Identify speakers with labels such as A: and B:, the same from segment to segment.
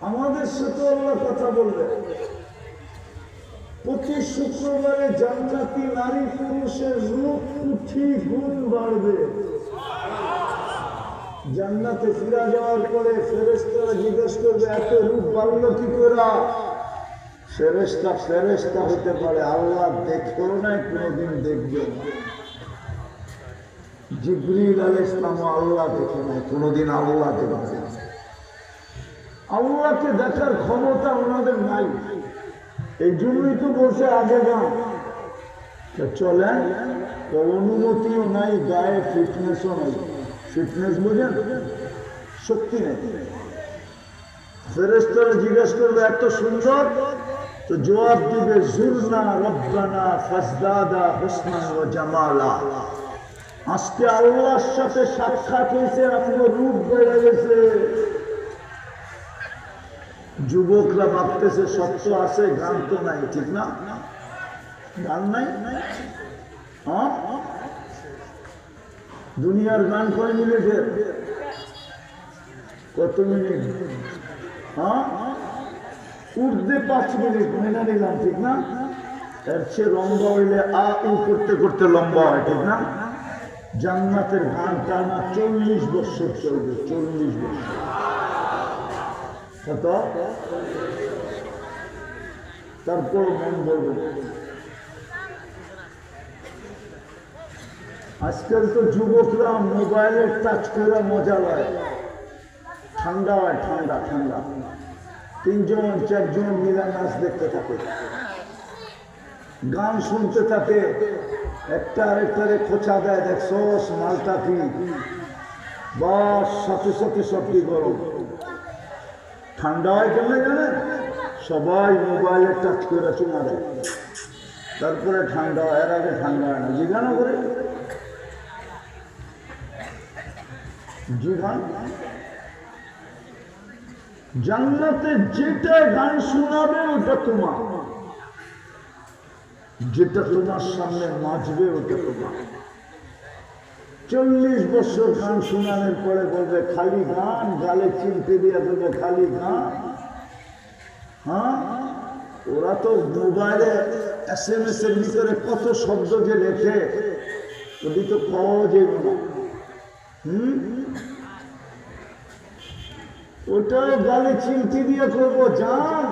A: আমাদের সাথে আল্লাহ কথা বলবে। প্রতি শুক্রবারে জান্নাতি নারী পুরুষের রূপ কুঠি গুণ বাড়বে। জান্নাতে ফিরে যাওয়ার পরে ফেরেশতারা জিজ্ঞেস করবে, এত রূপ বাড়লো কি করে? ফেরেশতা হতে পারে, আল্লাহ দেখেও নাই, কোনোদিন দেখবে না। জিবরিল আলাইহিস সালাম আল্লাহ দেখে নাই, কোনোদিন আল্লাহ দেখবে না। আল্লাহকে দেখার ক্ষমতা ওনাদের নাই। এই জন্যই তো বলছে আগে যান। চলেন, অনুমতিও নাই, গায়ে ফিটনেসও নাই। ফিটনেস বুঝেন, শক্তি নেই। ফেরেশতারা জিজ্ঞেস করবে এত সুন্দর, তো জবাব দিবে জুরনা রব্বানা ফাজদাদা হুসনান ওয়া জামালা। আজকে আল্লাহর সাথে সাক্ষাৎ হয়েছে, আপনার রূপ বেড়ে গেছে। যুবকরা ভাবতেছে সত্য আছে, গান তো নাই, ঠিক না? গান নাই, দুনিয়ার গান কয় মিনিটের? কত মিনিট? উর্দে 5 মিনিট, মেনে নিলাম, ঠিক না? এর চেয়ে লম্বা হইলে উ করতে করতে লম্বা হয়, ঠিক না? জান্নাতের গান টানা 40 বছর চলবে, 40 বছর। কত? তারপর মন বলবে। আজকাল তো যুবকরা মোবাইলের টাচ করে মজা লয়। ঠান্ডা হয়, ঠান্ডা ঠান্ডা। 3 জন 4 জন মিলে নাচ দেখতে থাকে, গান শুনতে থাকে, একটা আরেকটারে খোঁচা দেয়, দেখছস মালটা কি? বাস সাথে সাথে সবটি গরম। ঠান্ডা হয় কেমন জানেন? সবাই মোবাইলে টাচ করে চুমা দেয়, তারপরে ঠান্ডা হয়। এর আগে ঠান্ডা হয় না। জিজ্ঞাসা করে জিগান। জান্নাতে যেটা গান শোনাবে ওটা তোমার, যেটা তোমার সামনে নাচবে ওটা তোমার। 40 বছর গান শোনানোর পরে বলবে খালি গান, গালে চিনতে দিয়ে বলবে খালি গান। ওরা তো মোবাইলে SMS এর ভিতরে কত শব্দ যে লেখে, ওটি তো পাওয়া যাবে না। ওটা গালে চিনতে দিয়ে করবো জান,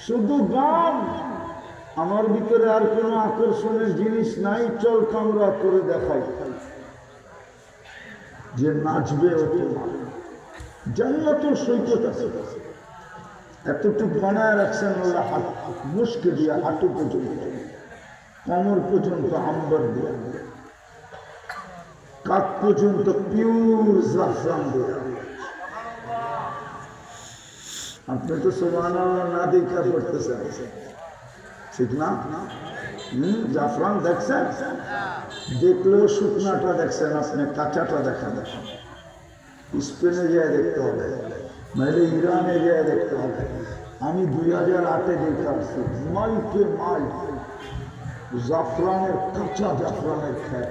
A: শুধু গান। আমার ভিতরে আর কোনো আকর্ষণের জিনিস নাই, চল কামরা করে দেখাই। যে নাচবে ওকে জান্নাতের সৈকত আছে, এতটুকু বানায় রাখছেন আল্লাহ, মুস্কে দিয়া হাঁটু পর্যন্ত, কোমর পর্যন্ত আম্বর দিয়া, কাঁধ পর্যন্ত পিওর জাফরান দিয়া। আপনি তো সুবহানাল্লাহ না দেখা পড়তেছেন, ঠিক না? জাফরান দেখছেন? দেখলেও শুকনাটা দেখছেন আপনি, কাঁচাটা দেখা দেখেন। স্পেনে যেয়ে দেখতে হবে, নাহলে ইরানে যেয়ে দেখতে হবে। আমি 2008-এ দেখে আসছি, মাইকে মাইল জাফরানের, কাঁচা জাফরানের খেত।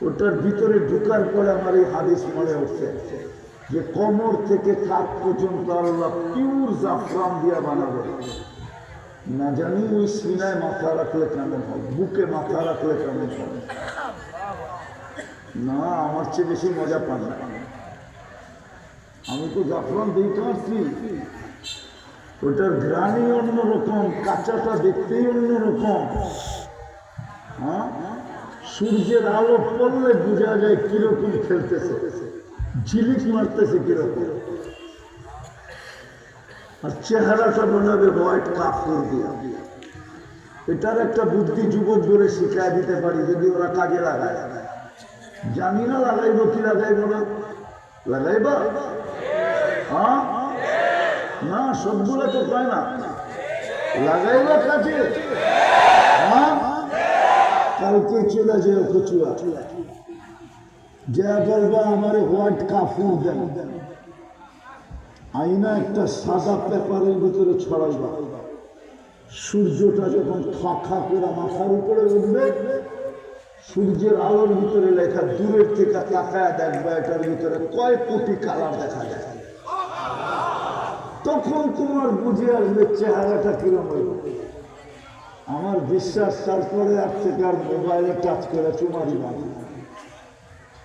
A: ওটার ভিতরে ঢুকার পরে আমার এই হাদিস মনে হচ্ছে যে কোমর থেকে কাঁধ পর্যন্ত আল্লাহ পিওর জাফরান দিয়া বানাবে। না জানি ওই সিনায় মাথা রাখলে কেমন হয়, বুকে মাথা রাখলে কেমন হয়। না, আমার চেয়ে বেশি মজা পান না। আমি তো জাফরান দেখতে পাচ্ছি, ওটার ঘ্রাণই অন্যরকম, কাঁচাটা দেখতেই অন্যরকম। সূর্যের আলো পড়লে বোঝা যায় কিরকম খেলতেছে, ঝিলিক মারতেছে কিরকম। আর চেহারাটা বানাবে হোয়াইট কাপড় দিয়া। এটার একটা বুদ্ধি যুবক ধরে শিখায় দিতে পারি, যদি ওরা কাজে লাগায়। জানি না লাগাইব কি লাগাইব না, লাগাইবা? না, সবগুলো তো পায় না। লাগাইবা কাজে? কালকে চলে যায় কচুয়া, যা বলবা আমার হোয়াইট কাপড় দেন, আইনা একটা সাদা পেপারের ভিতরে ছড়াইবা, সূর্যটা যখন খা খা করে মাথার উপরে উঠবে, সূর্যের আলোর ভিতরে লেখা দূরের থেকে তাকায় দেখবে এটার ভিতরে কয় কোটি কালার দেখা যায়। তখন তোমার বুঝে আসবে চেহারাটা কিরম হইল। আমার বিশ্বাস তারপরে আর থেকে আর মোবাইলে টাচ করে চুমারি না,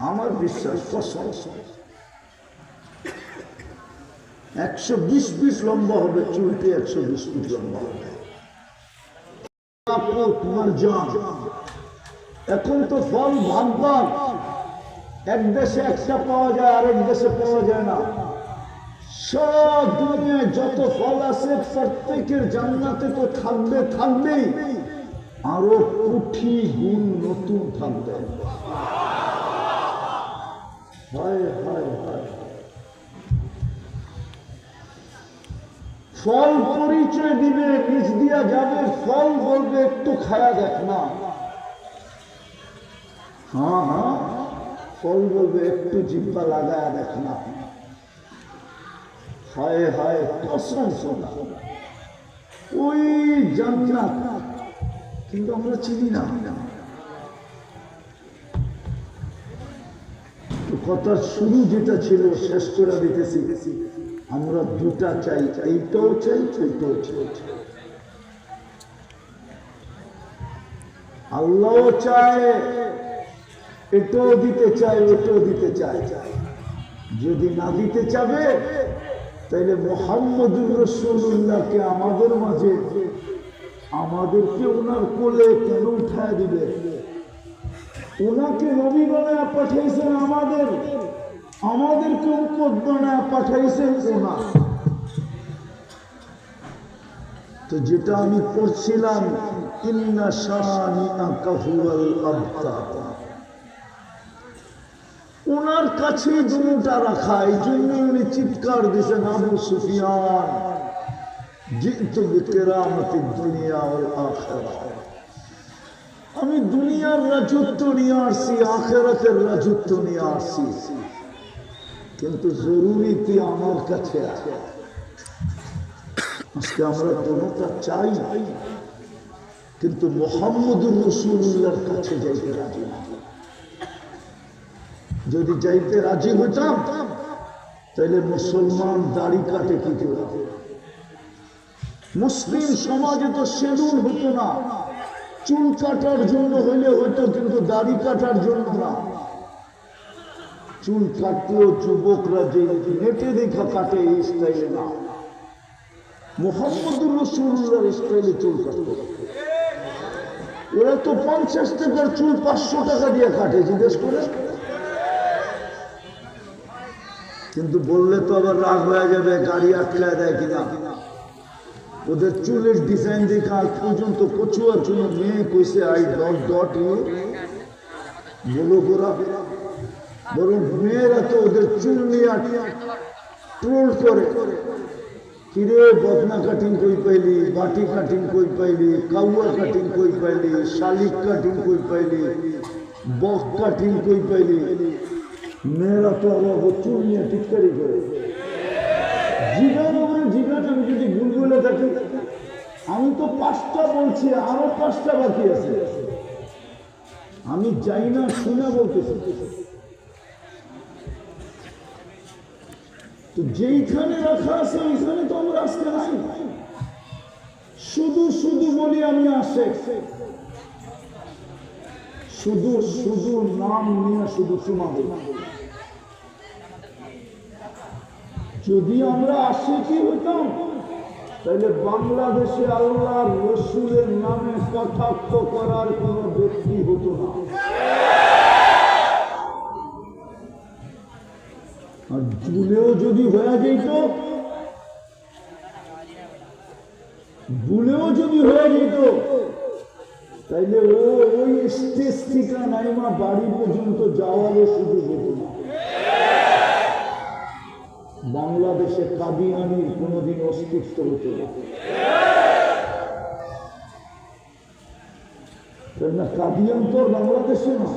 A: আমার বিশ্বাস 120 ফিট লম্বা হবে, চুলটি 120 ফিট লম্বা হবে। তোমার জান এখন তো ফল ভাগ ভাগ, এক দেশে একটা পাওয়া যায়, আরেক দেশে পাওয়া যায় না। সব দুনিয়ায় যত ফল আছে প্রত্যেকের জান্নাতে তো থাকবে, থাকবেই, আরো কোটি গুণ নতুন থাকবে। হায় হায় হায়, ফল পরিচয় দিবে, নিচ দিয়া যাবে, ফল বলবে একটু খায়া দেখ না। হ্যাঁ হ্যাঁ, ফল বলবে একটু জিব্বা লাগায়া দেখ না। হায় হায়, কসম শোনা ওই জান্নাত, কিন্তু আমরা চিনি না। কথার শুরু যেটা ছিল শেষ করে দিতেছি, আমরা দুটা চাই, এইটাও চাই, ওইটাও চাই। আল্লাহ চায়, এটাও দিতে চায়, ওটাও দিতে চায়। যদি না দিতে চাবে তাইলে মুহাম্মদুর রাসূলুল্লাহকে আমাদের মাঝে, আমাদেরকে ওনার কোলে কেন উঠায় দিবে? ওনাকে নবী বানায় পাঠাইছেন আমাদের, আমাদেরকে উম্মত বানায় পাঠাইছেন ওনা। তো যেটা আমি পড়ছিলাম, ইন্না শানিআকা হুয়াল আবতার, ওনার কাছে দুটা রাখা। এই জন্য উনি চিৎকার দিয়েছেন, আবু সুফিয়ান জিতু বিকেরামতি দুনিয়া ওয়াল আখিরাহ, আমি দুনিয়ার রাজত্ব নিয়ে আসছি, আখিরাতের রাজত্ব নিয়ে আসছি, কিন্তু জরুরি কি আমার কাছে আছে। আজকে আমরা কোনটা চাই, কিন্তু মুহাম্মদুর রাসূলুল্লাহর কাছে যাইতে রাজি না। যদি যাইতে রাজি হতাম তাহলে মুসলমান দাড়ি কাটে কি করে? মুসলিম সমাজে তো সেলুন হতো না, চুল কাটার জন্য হইলে হইতো, কিন্তু দাড়ি কাটার জন্য না। চুল কাটলেও যুবকরা যে নেটে দেখা কাটে এই স্টাইলে না, মুহাম্মদুর রাসূলুল্লাহর স্টাইলে চুল কাটতো। ওরা তো 50 টাকার চুল 500 টাকা দিয়ে কাটে, জিজ্ঞেস করে। কিন্তু বললে তো আবার রাগ হয়ে যাবে, গাড়ি আটকায় দেয় কিনা। ওদের চুলের ডিজাইন দেখে আজ পর্যন্ত কচুয়ার জন্য মেয়ে কইছে আই ডট ইউ, বলো গোরা। বরং মেয়েরা তো ওদের চুল নিয়ে ট্রোল করে, কিরে বদনা কাটিং কই পাইলি, বাটি কাটিং কই পাইলি, কাউয়া কাটিং কই পাইলি, শালিক কাটিং কই পাইলি, বক কাটিং কই পাইলি। মেয়েরা তো আবার চুল নিয়ে টিটকারি করে। জিগান ওপরে জিগান, আমি যদি ভুল বলে থাকি, আমি তো 5টা বলছি, আরো 5টা বাকি আছে। আমি যাই না শুনে বলতেছি। তো যেইখানে রাখা আছে ওইখানে তো আমরা আজকে নাই। শুধু শুধু বলি আমি আসে, শুধু শুধু নাম নিয়ে শুধু শোনাবো। যদি আমরা আশিকি হতাম তাহলে বাংলাদেশে আল্লাহর রসুলের নামে কটাক্ষ করার কোন ব্যক্তি হতো না। আর ভুলেও যদি হয়ে যেত, ভুলেও যদি হয়ে যেত, তাইলে ওই স্টেজ থেকে নাইমা বাড়ি পর্যন্ত যাওয়ারও সুযোগ হতো না। বাংলাদেশে কাদিয়ানির কোনদিন অস্তিত্ব হতো না। কাদিয়ান তো বাংলাদেশে না,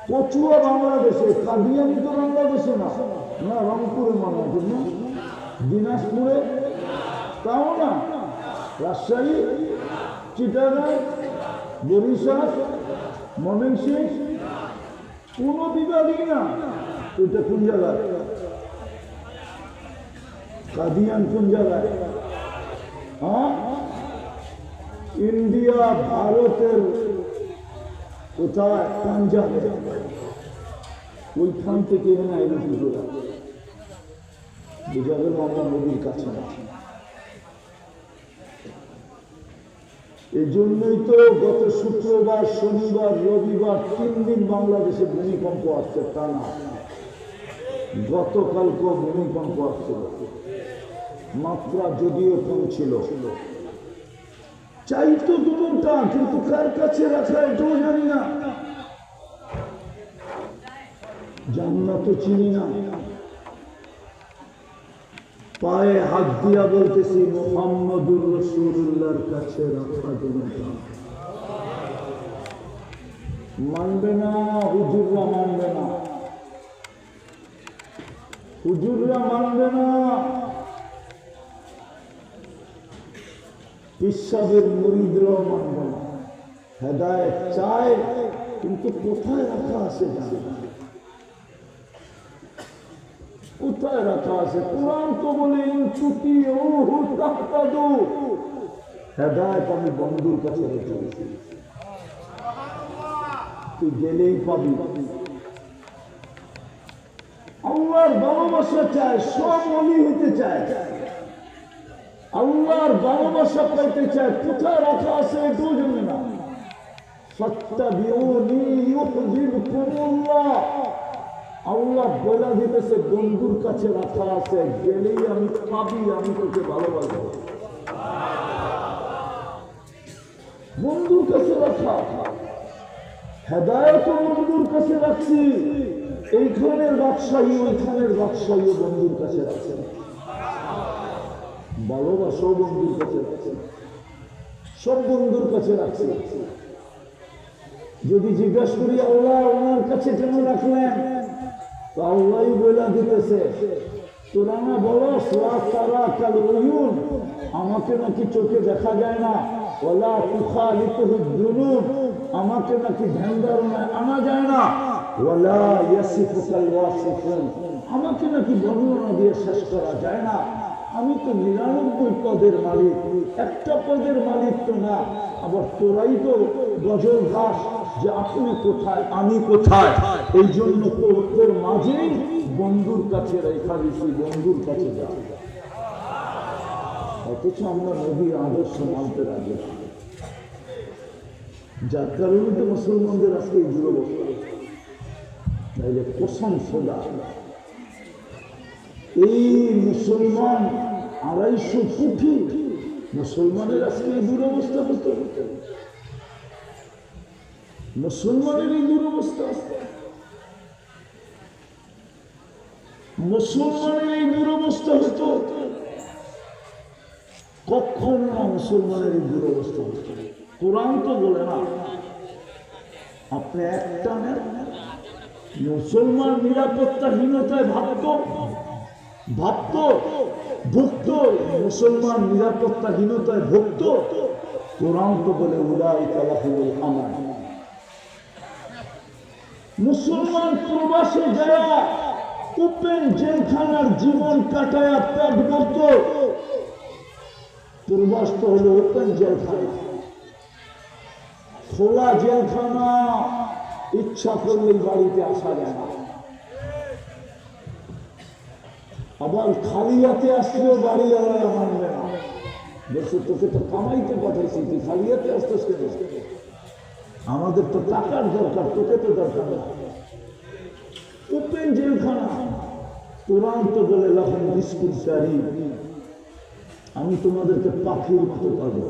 A: কচুয়া বাংলাদেশে, কাদিয়ানি তো বাংলাদেশে না। না, রংপুরে মনে হয় না, দিনাজপুরে তাও না, রাজশাহী, চিটাগাং, বরিশাল, ময়মনসিংহ, কোনো বিভাগই না। ওইটা কোন জায়গায়? কাদিয়ান কোন জায়গায়? ইন্ডিয়া, ভারতের কোথায়? পাঞ্জাবে। ওইখান থেকে এনে আইল পুজোরা বুঝা গেল আমরা নদীর কাছে না। এই জন্যই তো গত শুক্রবার, শনিবার, রবিবার 3 দিন বাংলাদেশে ভূমিকম্প আসছে টানা। গতকালকেও ভূমিকম্প আসছিল, মাত্রা যদিও কম ছিল। চাই তো দুটা, কিন্তু কার কাছে রাখা এটাও জানি না। জান্নাত তো চিনি না। পায়ে হাত দিয়া বলতেছি মুহাম্মদুর রাসূলুল্লাহর কাছে রাখা দুটা। মানবে না হুজুররা, মানবে না হুজুররা, মানবে না। পিসাবের মুরিদরাও মানবে না। হেদায়েত চায়, কিন্তু কোথায় রাখা আছে জানে না। কোথায় রাখা আছে? কোরআন তো বলে হেদায়েত আমি বন্ধুর কাছে রেখে দিয়েছি, তুই গেলেই পাবি। আল্লাহর ভালোবাসা চায়, সব অলি হইতে চায়, আল্লাহর ভালোবাসা পাইতে চায়। কোথায় রাখা আছে এটাও জানে না। ফাত্তাবিউনি ইউহিব্বুকুমুল্লাহ। আল্লাহ বলে দিতেছে বন্ধুর কাছে রাখা আছে, গেলেই আমি পাবি, আমি তোকে ভালোবাসবো। বন্ধুর কাছে রাখা, হেদায়েত বন্ধুর কাছে রাখছি। এইখানের বাদশাহী, ওইখানের বাদশাহী বন্ধুর কাছে রাখছে, ভালোবাসাও বন্ধুর কাছে রাখছে, সব বন্ধুর কাছে রাখছে। যদি জিজ্ঞাসা করি আল্লাহ ওনার কাছে কেন রাখলেন, তো আল্লাহ বলে দিতেছে তোরা না বলস তারা কাল উয়ুন, আমাকে নাকি চোখে দেখা যায় না। ওলা তুখালিতুহু যুনুন, আমাকে নাকি ধ্যান ধারণায় আনা যায় না। ওলা ইয়াসিফুকাল ওয়াসিফুন, আমাকে নাকি বর্ণনা দিয়ে শেষ করা যায় না। আমি তো 99 পদের মালিক, একটা পদের মালিক তো না। আবার তোরাই তো গজল ঘাস যে আপনি কোথায় আমি কোথায়, এই জন্য তোর মাঝেই বন্ধুর কাছে রেখা দিছি, বন্ধুর কাছে যা। অথচ আমরা নবীর আদর্শ মানতে রাজি, যার কারণে তো মুসলমানদের আজকে এই দুরবস্থা। তাইলে কসম খোদা, এই মুসলমান 250 কোটি মুসলমানের আজকে এই দুরবস্থা হতে হতে, মুসলমানের এই দুরবস্থা, মুসলমানের এই দুরবস্থা হতো কখন না। মুসলমানের এই দুরবস্থা হতো, কোরআন তো বলে না। আপনি একটা নেন, মুসলমান নিরাপত্তাহীনতায় ভাবত, ভুক্ত, মুসলমান নিরাপত্তাহীনতায় ভুক্ত। কোরআন তো বলে উলাইকা লাহুমুল আমান। মুসলমান প্রবাসে যারা ওপেন জেলখানার জীবন কাটায়া পেট ভরত, প্রবাস তো হলো ওপেন জেলখানা, খোলা জেলখানা, ইচ্ছা করলেই বাড়িতে আসা যায় না। আবার খালি হাতে আসলেও বাড়ি আলাদা মানবে না, বলছে তোকে তো কামাইতে পাঠাইছি, তুই খালি হাতে আসতেস কেন? আমাদের তো টাকার দরকার, তোকে তো দরকার না। ওপেন জেলখানা, কোরআন তো বলে লাহুম রিজকুন কারীম, আমি তোমাদেরকে পাখির মতো পাবো।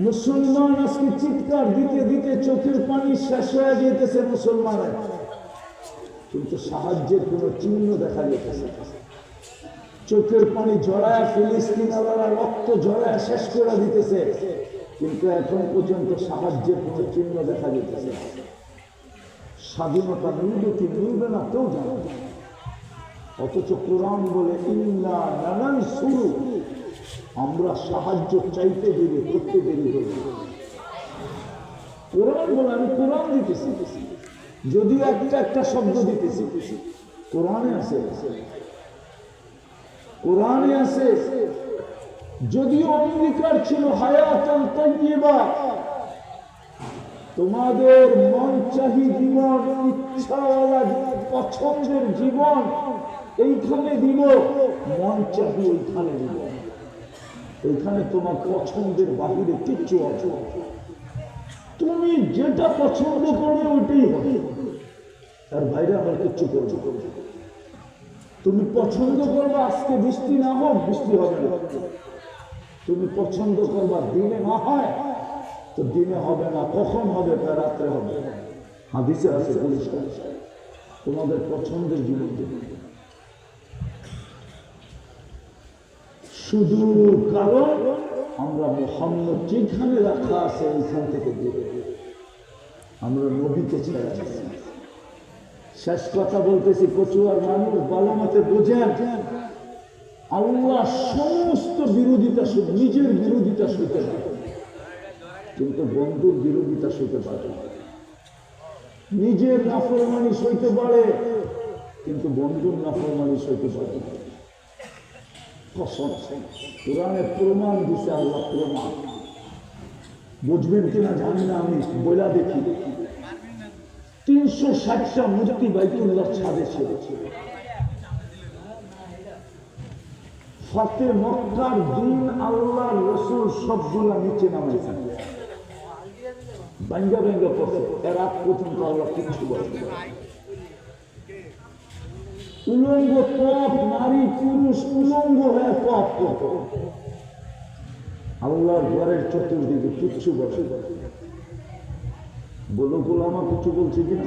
A: মুসলমান আজকে চিৎকার দিতে দিতে চোখের পানি শেষ হয়ে যেতেছে মুসলমানের, কিন্তু সাহায্যের কোন চিহ্ন দেখা যেতেছে। চোখের পানি ঝরায় ফিলিস্তিনিরা রক্ত ঝরায় শেষ করে দিতেছে, কিন্তু এখন পর্যন্ত সাহায্যের কোন চিহ্ন দেখা যেতেছে। স্বাধীনতা মিলবে কি মিলবে না কেউ জানে। অথচ কোরআন বলে ইন্না লানানসুরু, আমরা সাহায্য চাইতে দেরি, করতে দেরি করব। কোরআন বলে আমি কোরআন দিতেছি, যদিও একটা একটা শব্দ দিতেছি, কোরআনে আছে, কোরআনে আছে। যদিও অঙ্গীকার ছিল হায়াতান তাইয়্যিবা, তোমাদের মন চাহি জীবন, ইচ্ছাওয়ালা পছন্দের জীবন এইখানে দিব, মন চাহি ওইখানে দিব। এইখানে তোমার পছন্দের বাহিরে কিচ্ছু আছে, তুমি যেটা পছন্দ করবে ওইটাই হবে, তার বাইরে আবার কিচ্ছু করবে। তুমি পছন্দ করবা আজকে বৃষ্টি না হোক, বৃষ্টি হবে না। তুমি পছন্দ করবা দিনে না হয়, তো দিনে হবে না, কখন হবে? রাত্রে হবে। হাদিসে আছে তোমাদের পছন্দের জীবন দেবে, শুধু কারণ আমরা মুহাম্মদ যেখানে রাখা আছে ওইখান থেকে দেবে, আমরা নবীকে ছেড়ে আছি। শেষ কথা বলতেছি, কচুয়ার মানুষ ভালো মতে বোঝেন, আল্লাহ সমস্ত বিরোধিতা, নিজের বিরোধিতা শুতে পারে, কিন্তু বন্ধুর বিরোধিতা সইতে পারে। নিজের নাফরমানি সইতে পারে, কিন্তু বন্ধুর নাফরমানি সইতে পারে। কোরআনে প্রমাণ দিছে, আল্লাহ প্রমাণ। বুঝবেন কিনা জানি না, আমি বইলা দেখি 360টা মূর্তি বাইতুল্লাহ ছাদে ছিল। ফাতে মক্কার দিন আল্লাহ রসুল সবগুলা নিচে নামাইছেন, ভাঙ্গা ভাঙ্গা পড়ছে। এর আগ পর্যন্ত আল্লাহ কিচ্ছু বলে, উলঙ্গ পথ, নারী পুরুষ উলঙ্গ হয়ে পথ পথ, আল্লাহর ঘরের চতুর্দিকে কিচ্ছু বলে। বলো গোলামা কিছু বলছে কিনা?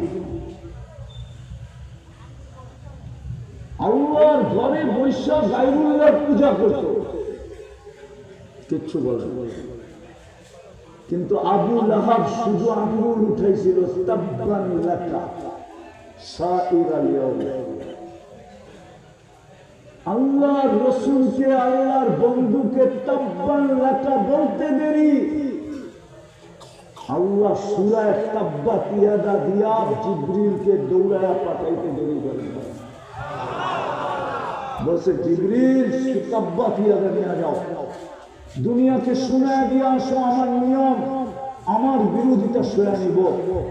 A: আল্লাহর ঘরে বৈশাখ গায়রুল্লাহর পূজা করত, কিচ্ছু বলে। কিন্তু আবু লাহাব শুধু আঙ্গুল উঠাইছিল, তাব্বান লাকা সাইরাল ইয়াউম। আল্লাহর রাসূলকে, আল্লাহর বন্ধুকে তাব্বান লাকা বলতে দেরি, আল্লাহ সূরা তাব্বাত ইয়াদা দিয়া জিবরিলকে দৌড়ায়া পাঠাইতে দেরি করে। বলছে জিবরিল তাব্বাত ইয়াদা নিয়ে যাও, দুনিয়াকে শোনায় দিয়ে আসো আমার নিয়ম, আমার বিরোধিতা সয়া নিব,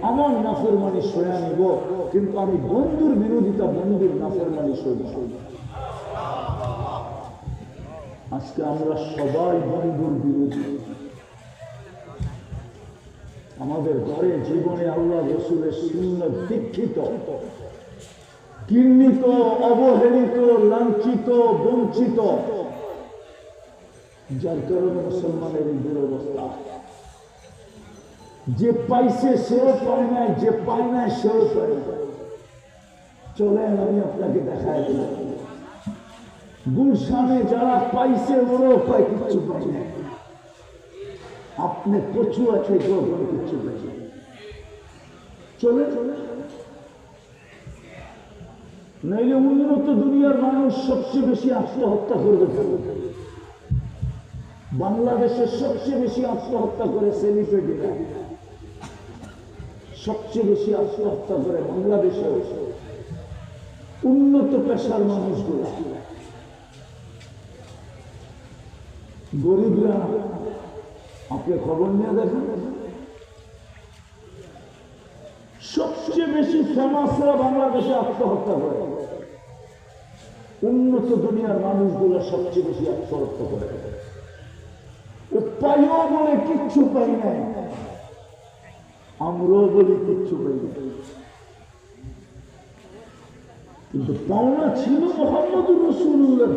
A: আমার নাফরমানি সয়া নিব, কিন্তু আমি বন্ধুর বিরোধিতা, বন্ধুর নাফরমানি সইব। আজকে আমরা সবাই বন্ধুর বিরোধী। আমাদের ঘরে জীবনে আল্লাহ রসুলের সুন্নাত দীক্ষিত, ঘৃণিত, অবহেলিত, লাঞ্ছিত, বঞ্চিত, যার কারণে মুসলমানের এই দুরবস্থা। যে পাইছে সেও পায় নাই, যে পায় নাই সেও পায় না। চলেন আমি আপনাকে দেখাই দিলাম, গুলশানে যারা পাইছে ওরাও পায়, কিচ্ছু পায় না। আপনি কচুয়া থেকেও কিচ্ছু পাই না। চলে নইলে উন্নত দুনিয়ার মানুষ সবচেয়ে বেশি আত্মহত্যা করবে। বাংলাদেশের সবচেয়ে বেশি আত্মহত্যা করে সেলিব্রিটিরা, সবচেয়ে বেশি আত্মহত্যা করে বাংলাদেশে উন্নত পেশার মানুষগুলা। গরিবরা, আপনি খবর নিয়ে দেখেন, সবচেয়ে বেশি ফেমাসরা বাংলাদেশে আত্মহত্যা করে। উন্নত দুনিয়ার মানুষগুলো সবচেয়ে বেশি আত্মহত্যা করে। উপায়ও বলে কিচ্ছু পাই নাই, আমরাও বলি কিচ্ছু পাই নাই, কিন্তু পাওনা ছিল মুহাম্মদুর রাসূলুল্লাহ।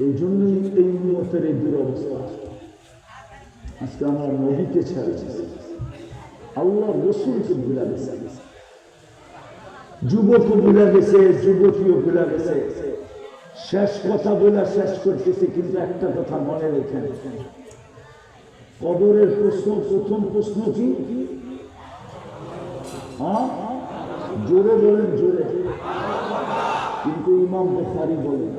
A: এই জন্যই এই উম্মতের এই দুরবস্থা। আজকে আমরা নবীকে ছেড়েছি, আল্লাহ রসুলকে ভুলে গেছে, যুবকও ভুলে গেছে, যুবতীও ভুলে গেছে। শেষ কথা বলে শেষ করতেছে, কিন্তু একটা কথা মনে রেখেন, কবরের প্রশ্ন, প্রথম প্রশ্ন কি? জোরে বলেন, জোরে। কিন্তু ইমাম বুখারী বলেন,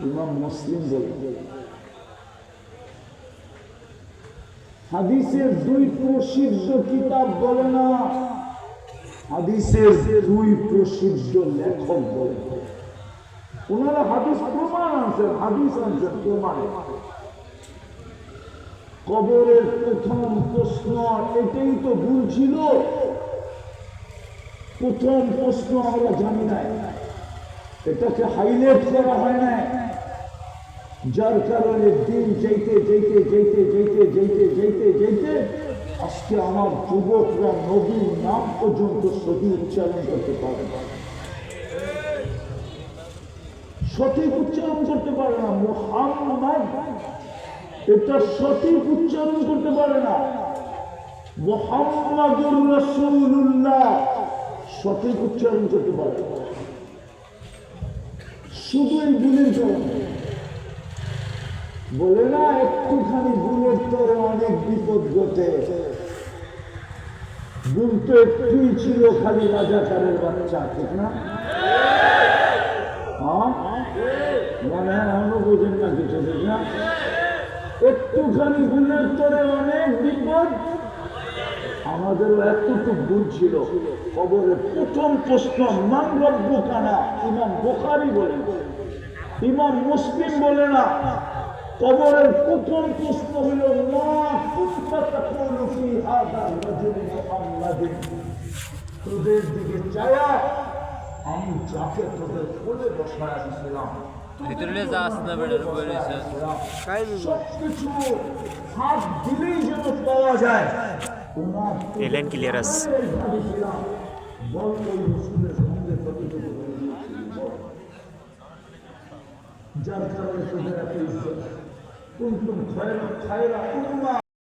A: ইমাম মুসলিম বলেন, হাদিসের দুই প্রসিদ্ধ কিতাব বলে না, হাদিসের দুই প্রসিদ্ধ লেখক বলে। ওনারা হাদিস প্রমাণ আনছেন, হাদিস আনছেন প্রমাণ। কবরের প্রথম প্রশ্ন এটাই তো ভুল ছিল। প্রথম প্রশ্ন আমরা জানি না, এটাকে হাইলাইট করা হয় না, যার কারণে দিন যেতে যেতে যেতে যেতে যেতে যেতে যেতে আজকে আমার যুবকরা নবীর নাম পর্যন্ত সঠিক উচ্চারণ করতে পারে না, সঠিক উচ্চারণ করতে পারে না। মুহাম্মদ এটা সঠিক উচ্চারণ করতে পারে না। মুহাম্মাদুর রাসূলুল্লাহ সঠিক উচ্চারণ করতে পারে না। শুধু এই ভুলের কারণে বলে না, একটুখানি ভুলের তরে অনেক বিপদ ঘটে। ভুল তো একটুই ছিল, খালি রাজাকারের বাচ্চা, ঠিক না? মানে এমনও বোঝেন না কিছু, ঠিক না? একটুখানি ভুলের তরে অনেক বিপদ। আমাদেরও এতটুকু ভুল ছিল। কবরের প্রথম প্রশ্ন মান রব্বুকানা, ইমাম বুখারী বলে, ইমাম মুসলিম বলে না। কবরের প্রথম প্রশ্ন হলো মা কুনতা তাকুলু ফি হাযা রাজুল মুহাম্মাদিন, তোদের দিকে চায়া আমি যাকে তোদের কোলে বসায় দিয়েছিলাম,
B: ভিতরে যাস না বেড়ার বলেছে
A: সবকিছু হাত দিলেই যেন পাওয়া যায়।
C: এলেন ক্লিয়ারাস
A: যার কারণে তোদের এত ইজ্জত। কুনতুম খায়রা উম্মাহ